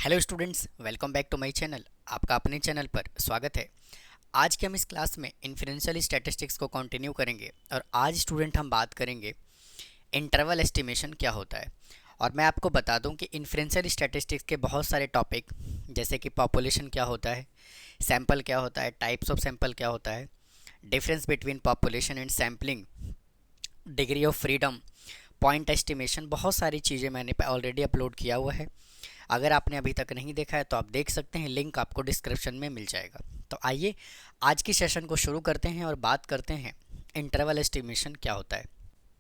Hello students, welcome back to my channel. आपका अपने channel पर स्वागत है। आज के हम इस क्लास में इन्फ्रेंशियल स्टैटिस्टिक्स को कंटिन्यू करेंगे और आज स्टूडेंट हम बात करेंगे इंटरवल एस्टिमेशन क्या होता है। और मैं आपको बता दूं कि इन्फ्रेंशियल स्टैटिस्टिक्स के बहुत सारे टॉपिक जैसे कि पॉपुलेशन क्या होता है, सैंपल क्या होता है, टाइप्स ऑफ सैंपल क्या होता है, difference between population and sampling, degree of freedom, point estimation, बहुत सारी चीज़ें मैंने ऑलरेडी अपलोड किया हुआ है। अगर आपने अभी तक नहीं देखा है तो आप देख सकते हैं, लिंक आपको डिस्क्रिप्शन में मिल जाएगा। तो आइए आज की सेशन को शुरू करते हैं और बात करते हैं इंटरवल एस्टिमेशन क्या होता है।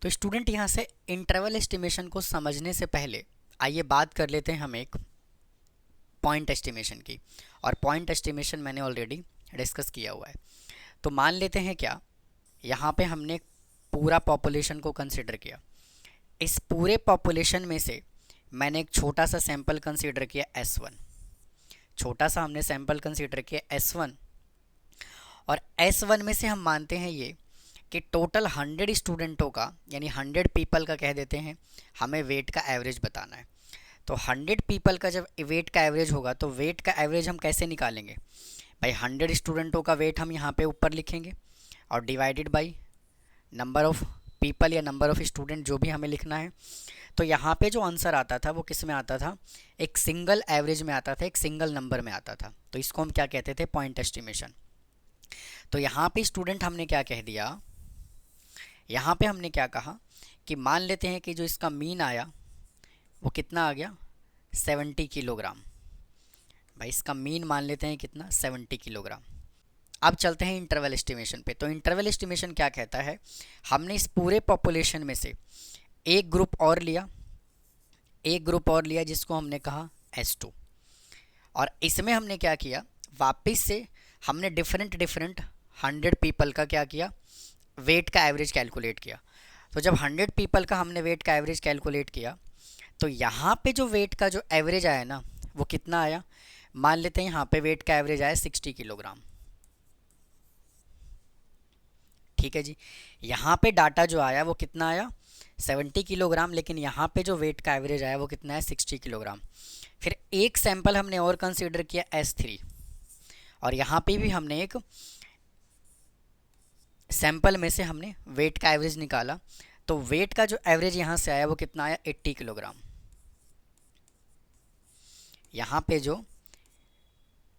तो स्टूडेंट यहाँ से इंटरवल एस्टिमेशन को समझने से पहले आइए बात कर लेते हैं हम एक पॉइंट एस्टिमेशन की। और पॉइंट एस्टिमेशन मैंने ऑलरेडी डिस्कस किया हुआ है। तो मान लेते हैं क्या, यहाँ पे हमने पूरा पॉपुलेशन को कंसिडर किया। इस पूरे पॉपुलेशन में से मैंने एक छोटा सा सैंपल कंसीडर किया S1। छोटा सा हमने सैंपल कंसीडर किया S1 और S1 में से हम मानते हैं ये कि टोटल 100 स्टूडेंटों का, यानी 100 पीपल का कह देते हैं, हमें वेट का एवरेज बताना है। तो 100 पीपल का जब वेट का एवरेज होगा तो वेट का एवरेज हम कैसे निकालेंगे भाई? 100 स्टूडेंटों का वेट हम यहाँ पे ऊपर लिखेंगे और divided by number of people या नंबर ऑफ़ स्टूडेंट, जो भी हमें लिखना है। तो यहाँ पे जो आंसर आता था वो किस में आता था? एक सिंगल एवरेज में आता था, एक सिंगल नंबर में आता था। तो इसको हम क्या कहते थे? Point estimation. तो यहाँ पे स्टूडेंट हमने क्या कह दिया, यहाँ पे हमने क्या कहा कि मान लेते हैं कि जो इसका मीन आया वो कितना आ गया? 70 किलोग्राम। भाई इसका मीन मान लेते हैं कितना? 70 किलोग्राम। अब चलते हैं इंटरवल एस्टिमेशन पे। तो इंटरवल एस्टिमेशन क्या कहता है? हमने इस पूरे पॉपुलेशन में से एक ग्रुप और लिया, एक ग्रुप और लिया जिसको हमने कहा S2। और इसमें हमने क्या किया, वापस से हमने डिफरेंट 100 पीपल का क्या किया? वेट का एवरेज कैलकुलेट किया। तो जब 100 पीपल का हमने वेट का एवरेज कैलकुलेट किया तो यहाँ पे जो वेट का जो एवरेज आया ना वो कितना आया? मान लेते हैं यहाँ पे वेट का एवरेज आया 60 किलोग्राम। ठीक है जी, यहाँ पे डाटा जो आया वो कितना आया? 70 किलोग्राम, लेकिन यहाँ पे जो वेट का एवरेज आया वो कितना है? 60 किलोग्राम। फिर एक सैंपल हमने और कंसीडर किया S3 और यहाँ पे भी हमने एक सैंपल में से हमने वेट का एवरेज निकाला। तो वेट का जो एवरेज यहाँ से आया वो कितना आया? 80 किलोग्राम। यहाँ पे जो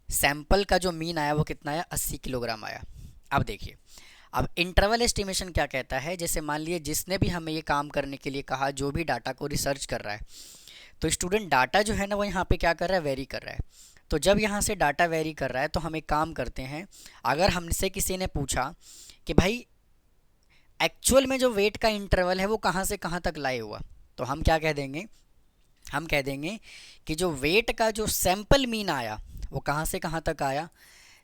सैंपल का जो मीन आया वो कितना आया? 80 किलोग्राम आया। अब देखिए, अब इंटरवल एस्टिमेशन क्या कहता है, जैसे मान लिए जिसने भी हमें ये काम करने के लिए कहा, जो भी डाटा को रिसर्च कर रहा है, तो स्टूडेंट डाटा जो है ना वो यहाँ पे क्या कर रहा है? वेरी कर रहा है। तो जब यहाँ से डाटा वेरी कर रहा है तो हम एक काम करते हैं, अगर हमसे किसी ने पूछा कि भाई एक्चुअल में जो वेट का इंटरवल है वो कहाँ से कहाँ तक लाए हुआ, तो हम क्या कह देंगे? हम कह देंगे कि जो वेट का जो सैंपल मीन आया वो कहाँ से कहाँ तक आया?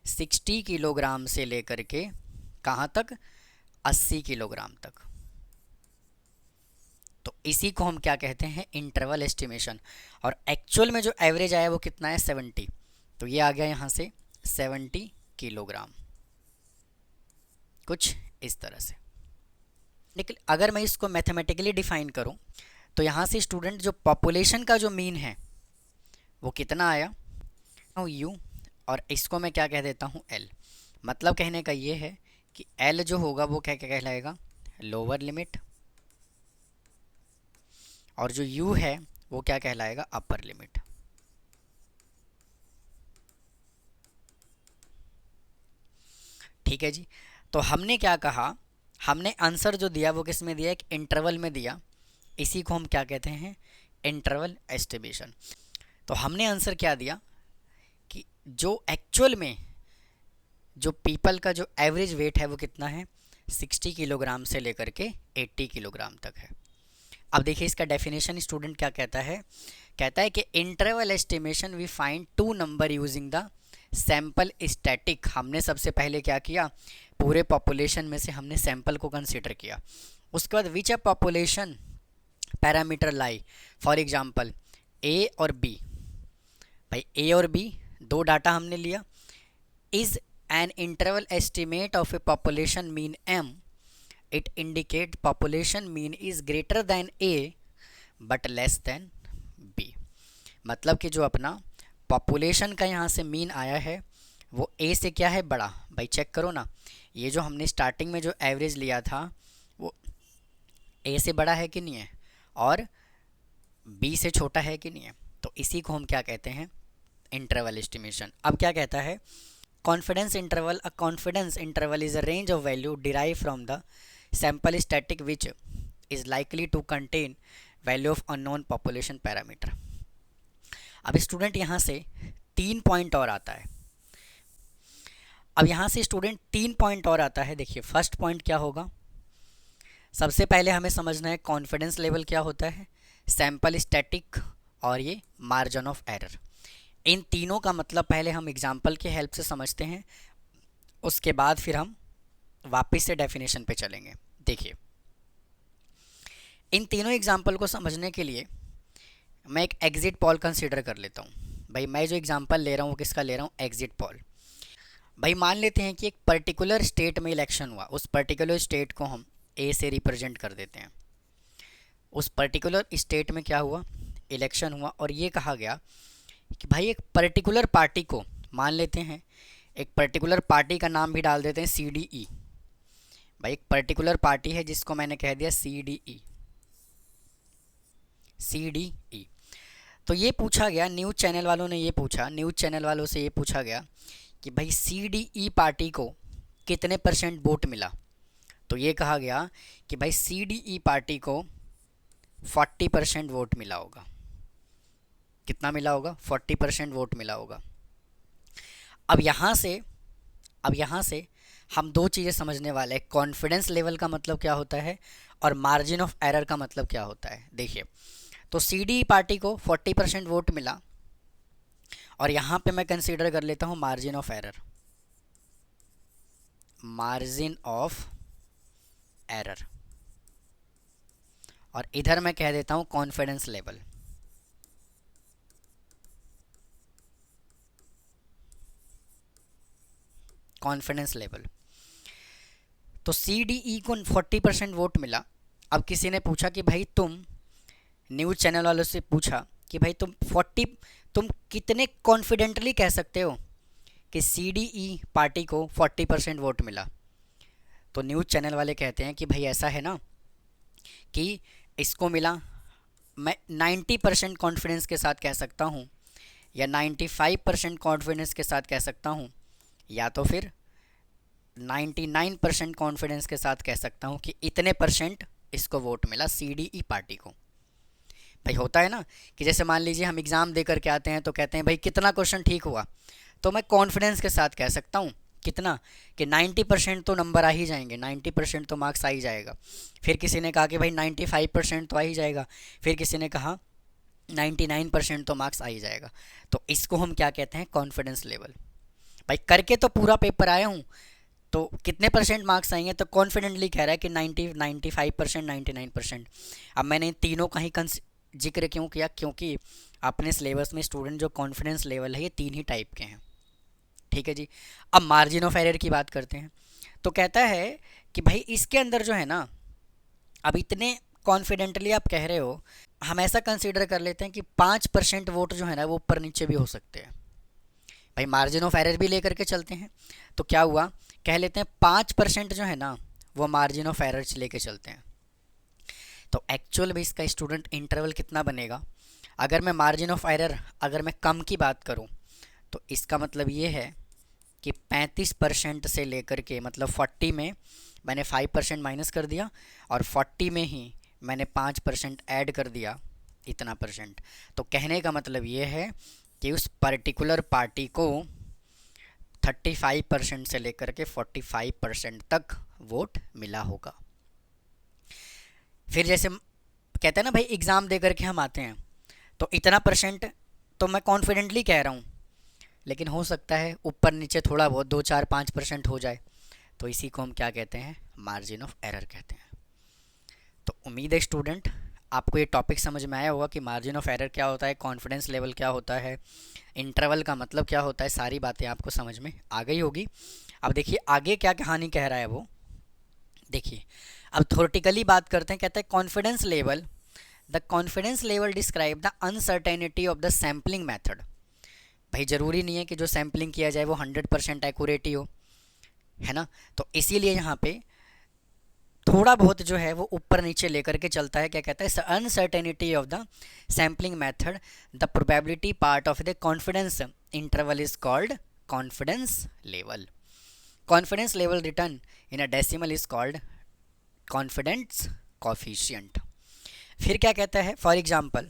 60 किलोग्राम से लेकर के कहाँ तक? 80 किलोग्राम तक। तो इसी को हम क्या कहते हैं? Interval estimation. और एक्चुअल में जो एवरेज आया वो कितना है? 70। तो ये आ गया यहाँ से 70 किलोग्राम, कुछ इस तरह से। लेकिन अगर मैं इसको मैथमेटिकली डिफाइन करूँ तो यहाँ से स्टूडेंट जो पॉपुलेशन का जो मीन है वो कितना आया? U, और इसको मैं क्या कह देता हूँ? L। मतलब कहने का ये है कि L जो होगा वो क्या क्या कहलाएगा? लोअर लिमिट, और जो U है वो क्या कहलाएगा? Upper limit. ठीक है जी। तो हमने क्या कहा, हमने आंसर जो दिया वो किस में दिया? एक इंटरवल में दिया। इसी को हम क्या कहते हैं? Interval estimation. तो हमने आंसर क्या दिया कि जो एक्चुअल में जो पीपल का जो एवरेज वेट है वो कितना है? 60 किलोग्राम से लेकर के 80 किलोग्राम तक है। अब देखिए इसका डेफिनेशन स्टूडेंट क्या कहता है? कहता है कि interval estimation we find two number using the sample static. हमने सबसे पहले क्या किया? पूरे पॉपुलेशन में से हमने सैंपल को कंसीडर किया। उसके बाद which a population parameter lie, for example A और बी। भाई ए और बी दो डाटा हमने लिया। Is an interval estimate of A population mean m, it indicate population mean is greater than A but less than B। मतलब कि जो अपना पॉपुलेशन का यहाँ से मीन आया है वो ए से क्या है बड़ा। भाई चेक करो ना, ये जो हमने स्टार्टिंग में जो एवरेज लिया था वो ए से बड़ा है कि नहीं है, और बी से छोटा है कि नहीं है। तो इसी को हम क्या कहते हैं, इंटरवल एस्टिमेशन। अब क्या कहता है, confidence interval, a confidence interval is a range of value derive from the sample static which is likely to contain value of unknown population parameter. अब स्टूडेंट यहाँ से 3 पॉइंट और आता है। अब यहाँ से स्टूडेंट 3 पॉइंट और आता है। देखिए फर्स्ट पॉइंट क्या होगा, सबसे पहले हमें समझना है कॉन्फिडेंस लेवल क्या होता है, सैम्पल स्टैटिक और ये मार्जिन ऑफ एरर। इन तीनों का मतलब पहले हम एग्जाम्पल की हेल्प से समझते हैं, उसके बाद फिर हम वापस से डेफिनेशन पे चलेंगे। देखिए इन तीनों एग्जाम्पल को समझने के लिए मैं एक एग्जिट पोल कंसीडर कर लेता हूँ। भाई मैं जो एग्जाम्पल ले रहा हूँ वो किसका ले रहा हूँ, एग्जिट पोल। भाई मान लेते हैं कि एक पर्टिकुलर स्टेट में इलेक्शन हुआ, उस पर्टिकुलर स्टेट को हम ए से रिप्रेजेंट कर देते हैं। उस पर्टिकुलर स्टेट में क्या हुआ, इलेक्शन हुआ, और ये कहा गया कि भाई एक पर्टिकुलर पार्टी को, मान लेते हैं एक पर्टिकुलर पार्टी का नाम भी डाल देते हैं CDE। भाई एक पर्टिकुलर पार्टी है जिसको मैंने कह दिया CDE। तो ये पूछा गया, न्यूज़ चैनल वालों ने ये पूछा, न्यूज़ चैनल वालों से ये पूछा गया कि भाई CDE पार्टी को कितने % वोट मिला। तो ये कहा गया कि भाई CDE पार्टी को 40% वोट मिला होगा। कितना मिला होगा, 40% वोट मिला होगा। अब यहाँ से हम दो चीज़ें समझने वाले हैं, कॉन्फिडेंस लेवल का मतलब क्या होता है और मार्जिन ऑफ एरर का मतलब क्या होता है। देखिए तो CDE पार्टी को 40% वोट मिला, और यहाँ पे मैं कंसीडर कर लेता हूँ मार्जिन ऑफ एरर, और इधर मैं कह देता हूँ कॉन्फिडेंस लेवल। तो CDE को 40% वोट मिला। अब किसी ने पूछा कि भाई तुम, न्यूज़ चैनल वालों से पूछा कि भाई तुम कितने कॉन्फिडेंटली कह सकते हो कि CDE पार्टी को 40% वोट मिला। तो न्यूज़ चैनल वाले कहते हैं कि भाई ऐसा है ना कि इसको मिला, मैं 90% कॉन्फिडेंस के साथ कह सकता हूँ, या 95% कॉन्फिडेंस के साथ कह सकता हूँ, या तो फिर 99% कॉन्फिडेंस के साथ कह सकता हूँ कि इतने % इसको वोट मिला CDE पार्टी को। भाई होता है ना कि जैसे मान लीजिए हम एग्ज़ाम दे करके आते हैं तो कहते हैं भाई कितना क्वेश्चन ठीक हुआ, तो मैं कॉन्फिडेंस के साथ कह सकता हूँ कितना, कि 90% तो नंबर आ ही जाएंगे, 90% तो मार्क्स आ ही जाएगा। फिर किसी ने कहा कि भाई 95% तो आ ही जाएगा, फिर किसी ने कहा 99% तो मार्क्स आ ही जाएगा। तो इसको हम क्या कहते हैं, कॉन्फिडेंस लेवल। भाई करके तो पूरा पेपर आया हूँ, तो कितने % मार्क्स आएंगे, तो कॉन्फिडेंटली कह रहा है कि 95%, 99%। अब मैंने इन तीनों का ही जिक्र क्यों किया, क्योंकि अपने सिलेबस में स्टूडेंट जो कॉन्फिडेंस लेवल है ये 3 ही टाइप के हैं। ठीक है जी। अब मार्जिन ऑफ एरर की बात करते हैं। तो कहता है कि भाई इसके अंदर जो है ना, अब इतने कॉन्फिडेंटली आप कह रहे हो, हम ऐसा कंसीडर कर लेते हैं कि 5% वोट जो है ना वो ऊपर नीचे भी हो सकते हैं। भाई मार्जिन ऑफ एरर भी लेकर के चलते हैं, तो क्या हुआ, कह लेते हैं 5% जो है ना वो मार्जिन ऑफ एरर लेके चलते हैं। तो एक्चुअल में इसका स्टूडेंट इंटरवल कितना बनेगा, अगर मैं मार्जिन ऑफ एरर अगर मैं कम की बात करूं, तो इसका मतलब ये है कि 35% से लेकर के, मतलब 40 में मैंने 5% माइनस कर दिया, और 40 में ही मैंने 5% ऐड कर दिया, इतना %। तो कहने का मतलब ये है कि उस पर्टिकुलर पार्टी को 35% से लेकर के 45% तक वोट मिला होगा। फिर जैसे कहते हैं ना भाई एग्ज़ाम दे करके हम आते हैं, तो इतना % तो मैं कॉन्फिडेंटली कह रहा हूँ, लेकिन हो सकता है ऊपर नीचे थोड़ा बहुत 2, 4, 5% हो जाए, तो इसी को हम क्या कहते हैं, मार्जिन ऑफ एरर कहते हैं। तो उम्मीद है स्टूडेंट आपको ये टॉपिक समझ में आया होगा कि मार्जिन ऑफ एरर क्या होता है, कॉन्फिडेंस लेवल क्या होता है, इंटरवल का मतलब क्या होता है, सारी बातें आपको समझ में आ गई होगी। अब देखिए आगे क्या कहानी कह रहा है वो, देखिए अब थ्योरेटिकली बात करते हैं। कहते हैं confidence level, the confidence level describe the uncertainty of the sampling method भाई ज़रूरी नहीं है कि जो सैम्पलिंग किया जाए वो 100% एक्यूरेट ही हो, है ना। तो इसीलिए यहाँ पे थोड़ा बहुत जो है वो ऊपर नीचे लेकर के चलता है। क्या कहता है, uncertainty of the sampling method, the probability part of the confidence interval is called confidence level. Confidence level return in a decimal is called confidence coefficient. फिर क्या कहता है, for example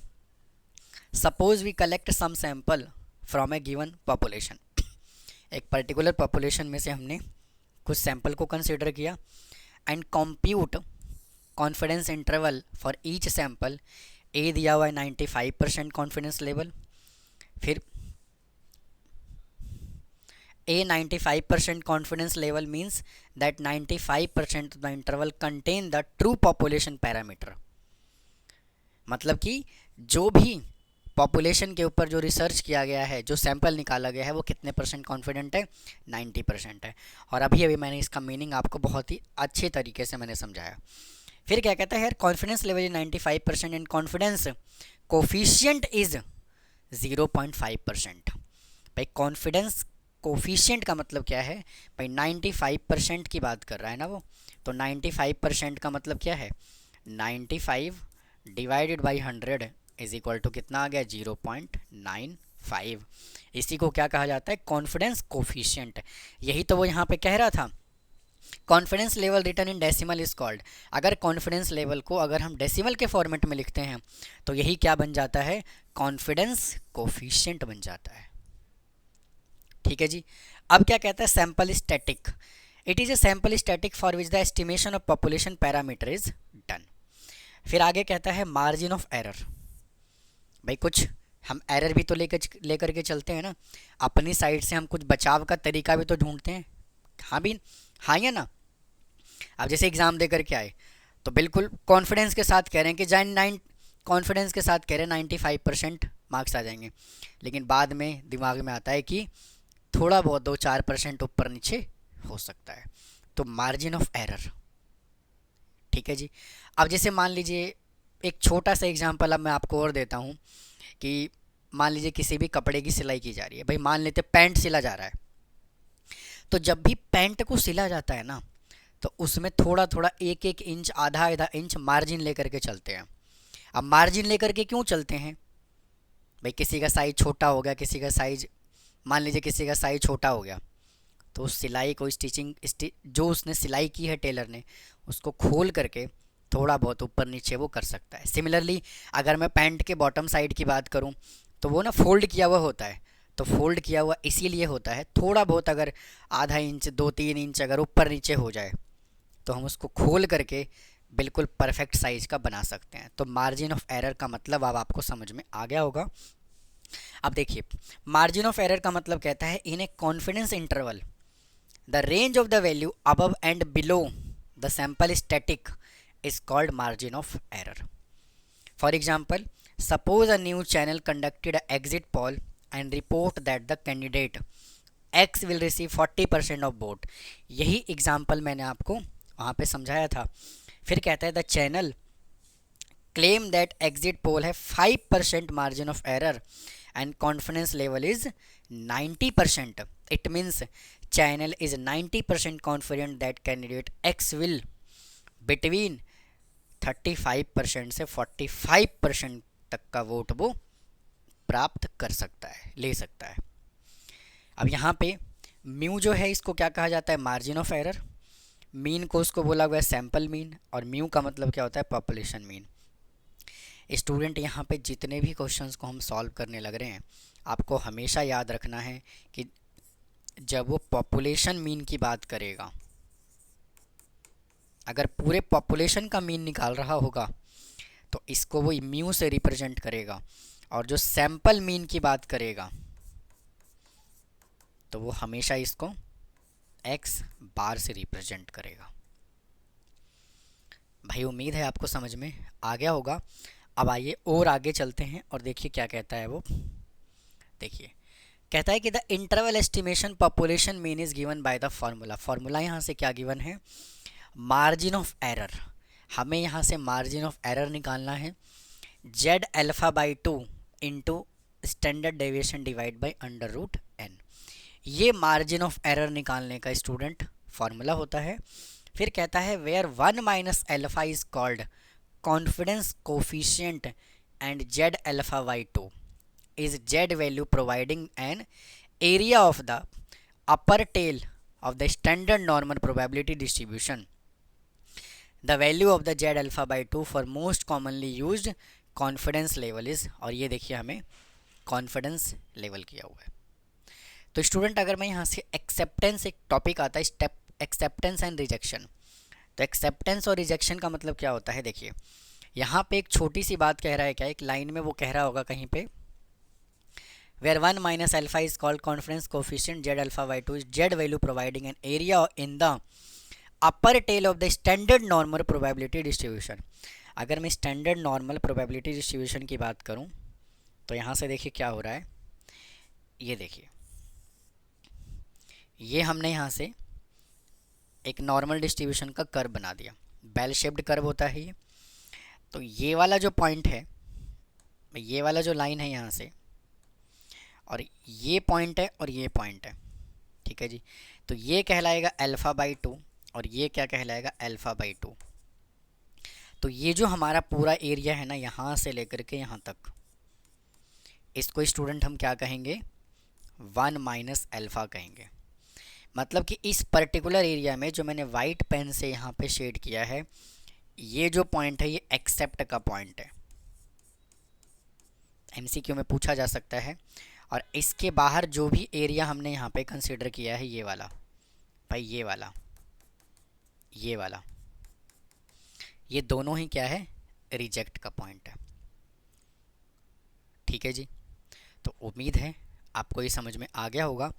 suppose we collect some sample from a given population. एक particular population में से हमने कुछ sample को कंसिडर किया and compute confidence interval for each sample. A दिया हुआ है 95% कॉन्फिडेंस लेवल। फिर A 95% confidence level means that 95% of the interval contain the true population parameter। मतलब कि जो भी पॉपुलेशन के ऊपर जो रिसर्च किया गया है, जो सैंपल निकाला गया है, वो कितने परसेंट कॉन्फिडेंट है, 90% है। और अभी अभी मैंने इसका मीनिंग आपको बहुत ही अच्छे तरीके से मैंने समझाया। फिर क्या कहता है यार, confidence level is 95% and confidence coefficient is 0.5%। भाई कॉन्फिडेंस कोफिशिएंट का मतलब क्या है भाई, 95% की बात कर रहा है ना वो, तो 95% का मतलब क्या है, 95 divided by 100 is equal to कितना आ गया, 0.95। इसी को क्या कहा जाता है, कॉन्फिडेंस कोफिशिएंट। यही तो वो यहाँ पे कह रहा था, confidence level return in decimal is called. अगर कॉन्फिडेंस लेवल को अगर हम डेसिमल के फॉर्मेट में लिखते हैं तो यही क्या बन जाता है, कॉन्फिडेंस कोफिशिएंट बन जाता है। ठीक है जी। अब क्या कहता है, sample static. It is a sample static for which the estimation of population parameter is done. फिर आगे कहता है मार्जिन ऑफ एरर। भाई कुछ हम एरर भी तो लेकर के चलते हैं ना, अपनी साइड से हम कुछ बचाव का तरीका भी तो ढूंढते हैं। हाँ भी, हाँ या ना। अब जैसे एग्ज़ाम दे करके आए तो बिल्कुल कॉन्फिडेंस के साथ कह रहे हैं कि जाए 9, कॉन्फिडेंस के साथ कह रहे हैं 95% मार्क्स आ जाएंगे, लेकिन बाद में दिमाग में आता है कि थोड़ा बहुत 2-4% ऊपर नीचे हो सकता है, तो मार्जिन ऑफ एरर। ठीक है जी। अब जैसे मान लीजिए एक छोटा सा एग्जांपल अब मैं आपको और देता हूँ कि मान लीजिए किसी भी कपड़े की सिलाई की जा रही है। भाई मान लेते पैंट सिला जा रहा है, तो जब भी पैंट को सिला जाता है ना, तो उसमें थोड़ा थोड़ा 1-1 इंच, आधा-आधा इंच मार्जिन लेकर के चलते हैं। अब मार्जिन लेकर के क्यों चलते हैं भाई, किसी का साइज छोटा हो गया, किसी का साइज, मान लीजिए किसी का साइज छोटा हो गया, तो उस सिलाई को जो उसने सिलाई की है टेलर ने, उसको खोल करके थोड़ा बहुत ऊपर नीचे वो कर सकता है। सिमिलरली अगर मैं पैंट के बॉटम साइड की बात करूं तो वो ना फोल्ड किया हुआ होता है, तो फोल्ड किया हुआ इसीलिए होता है, थोड़ा बहुत अगर आधा इंच 2-3 इंच अगर ऊपर नीचे हो जाए तो हम उसको खोल करके बिल्कुल परफेक्ट साइज का बना सकते हैं। तो मार्जिन ऑफ एरर का मतलब अब आपको समझ में आ गया होगा। अब देखिए, मार्जिन ऑफ एरर का मतलब कहता है in a confidence interval the range of the value above and below the sample static is called margin of error. For example, suppose a news channel conducted an exit poll and report that the candidate X will receive 40% of vote। यही example मैंने आपको वहाँ पे समझाया था। फिर कहता है the channel claim that exit poll है 5% margin of error and confidence level is 90%। It means channel is 90% confident that candidate X will between 35% से 45% तक का वोट वो प्राप्त कर सकता है, ले सकता है। अब यहाँ पे म्यू जो है इसको क्या कहा जाता है, मार्जिन ऑफ एरर। मीन को उसको बोला हुआ है सैंपल मीन, और म्यू का मतलब क्या होता है, पॉपुलेशन मीन। स्टूडेंट यहाँ पे जितने भी क्वेश्चंस को हम सॉल्व करने लग रहे हैं, आपको हमेशा याद रखना है कि जब वो पॉपुलेशन मीन की बात करेगा, अगर पूरे पॉपुलेशन का मीन निकाल रहा होगा तो इसको वो म्यू से रिप्रेजेंट करेगा, और जो सैंपल मीन की बात करेगा तो वो हमेशा इसको एक्स बार से रिप्रेजेंट करेगा। भाई उम्मीद है आपको समझ में आ गया होगा। अब आइए और आगे चलते हैं और देखिए क्या कहता है वो। देखिए कहता है कि the interval estimation population mean is given by the formula. Formula यहाँ से क्या गिवन है, मार्जिन ऑफ एरर। हमें यहाँ से मार्जिन ऑफ एरर निकालना है, Z alpha by 2 into standard deviation divide by under root N. ये मार्जिन ऑफ एरर निकालने का स्टूडेंट फॉर्मूला होता है। फिर कहता है where 1 minus alpha is called confidence coefficient and Z alpha by 2 is z value providing an area of the upper tail of the standard normal probability distribution. The value of the z alpha by 2 for most commonly used confidence level is, और ये देखिए हमें confidence level किया हुआ है। तो student अगर मैं यहाँ से एक्सेप्टेंस, एक टॉपिक आता है स्टेप एक्सेप्टेंस एंड रिजेक्शन। तो एक्सेप्टेंस और रिजेक्शन का मतलब क्या होता है, देखिए यहाँ पे एक छोटी सी बात कह रहा है, क्या एक लाइन में वो कह रहा होगा कहीं पे where 1 minus alpha is called confidence coefficient z alpha by 2 is z value providing an area in the upper tail of the standard normal probability distribution। अगर मैं स्टैंडर्ड नॉर्मल प्रोबेबिलिटी डिस्ट्रीब्यूशन की बात करूं तो यहाँ से देखिए क्या हो रहा है, ये देखिए ये हमने यहाँ से एक नॉर्मल डिस्ट्रीब्यूशन का कर्व बना दिया, बेल शेप्ड कर्व होता है ये। तो ये वाला जो पॉइंट है, ये वाला जो लाइन है यहाँ से, और ये पॉइंट है और ये पॉइंट है, ठीक है जी। तो ये कहलाएगा अल्फ़ा बाई 2 और ये क्या कहलाएगा अल्फ़ा बाई 2। तो ये जो हमारा पूरा एरिया है ना, यहाँ से लेकर के यहाँ तक, इसको स्टूडेंट हम क्या कहेंगे, 1 माइनस अल्फ़ा कहेंगे। मतलब कि इस पर्टिकुलर एरिया में जो मैंने वाइट पेन से यहाँ पे शेड किया है, ये जो पॉइंट है ये एक्सेप्ट का पॉइंट है, एमसीक्यू में पूछा जा सकता है। और इसके बाहर जो भी एरिया हमने यहाँ पे कंसीडर किया है, ये वाला भाई, ये वाला, ये वाला, ये दोनों ही क्या है, रिजेक्ट का पॉइंट है, ठीक है जी। तो उम्मीद है आपको ये समझ में आ गया होगा।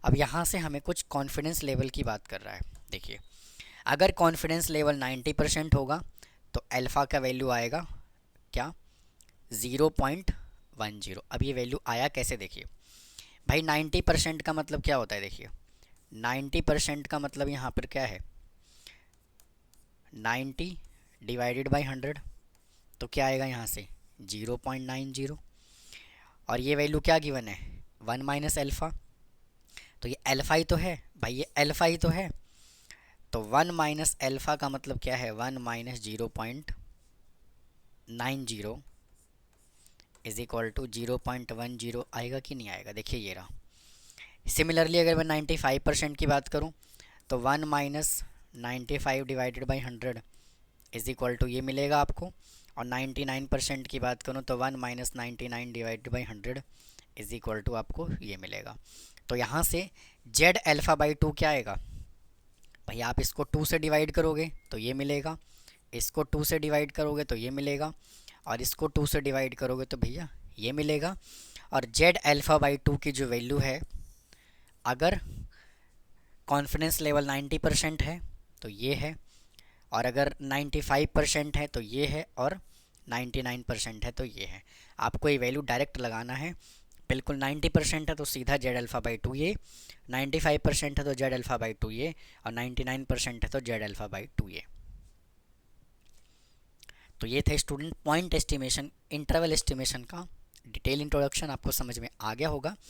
अब यहाँ से हमें कुछ कॉन्फिडेंस लेवल की बात कर रहा है। देखिए अगर कॉन्फिडेंस लेवल 90% होगा तो अल्फ़ा का वैल्यू आएगा क्या, 0.10। अब ये वैल्यू आया कैसे, देखिए भाई 90% का मतलब क्या होता है, देखिए 90% का मतलब यहाँ पर क्या है, 90 डिवाइडेड बाई 100, तो क्या आएगा यहाँ से 0.90। और ये वैल्यू क्या गिवन है, 1 माइनस अल्फ़ा, तो ये अल्फ़ा ही तो है भाई, ये अल्फ़ा ही तो है। तो 1 माइनस अल्फ़ा का मतलब क्या है, 1 माइनस 0.90 इज इक्वल टू 0.10 आएगा कि नहीं आएगा, देखिए ये रहा। सिमिलरली अगर मैं 95% की बात करूं तो 1 minus 95 divided by 100 is equal to ये मिलेगा आपको। और 99% की बात करूं तो 1 minus 99 divided by 100 is equal to आपको ये मिलेगा। तो यहाँ से जेड अल्फ़ा बाई 2 क्या आएगा भाई, आप इसको 2 से डिवाइड करोगे तो ये मिलेगा, इसको 2 से डिवाइड करोगे तो ये मिलेगा, और इसको 2 से डिवाइड करोगे तो भैया ये मिलेगा। और जेड अल्फ़ा बाई 2 की जो वैल्यू है, अगर कॉन्फिडेंस लेवल 90% है तो ये है, और अगर 95% है तो ये है, और 99% है तो ये है। आपको ये वैल्यू डायरेक्ट लगाना है, बिल्कुल 90% है तो सीधा जेड अल्फ़ा बाई 2 ये, 95% है तो जेड अल्फ़ा बाई 2 ये, और 99% है तो जेड अल्फ़ा बाई 2 ये। तो ये थे student point estimation, interval estimation का डिटेल इंट्रोडक्शन, आपको समझ में आ गया होगा।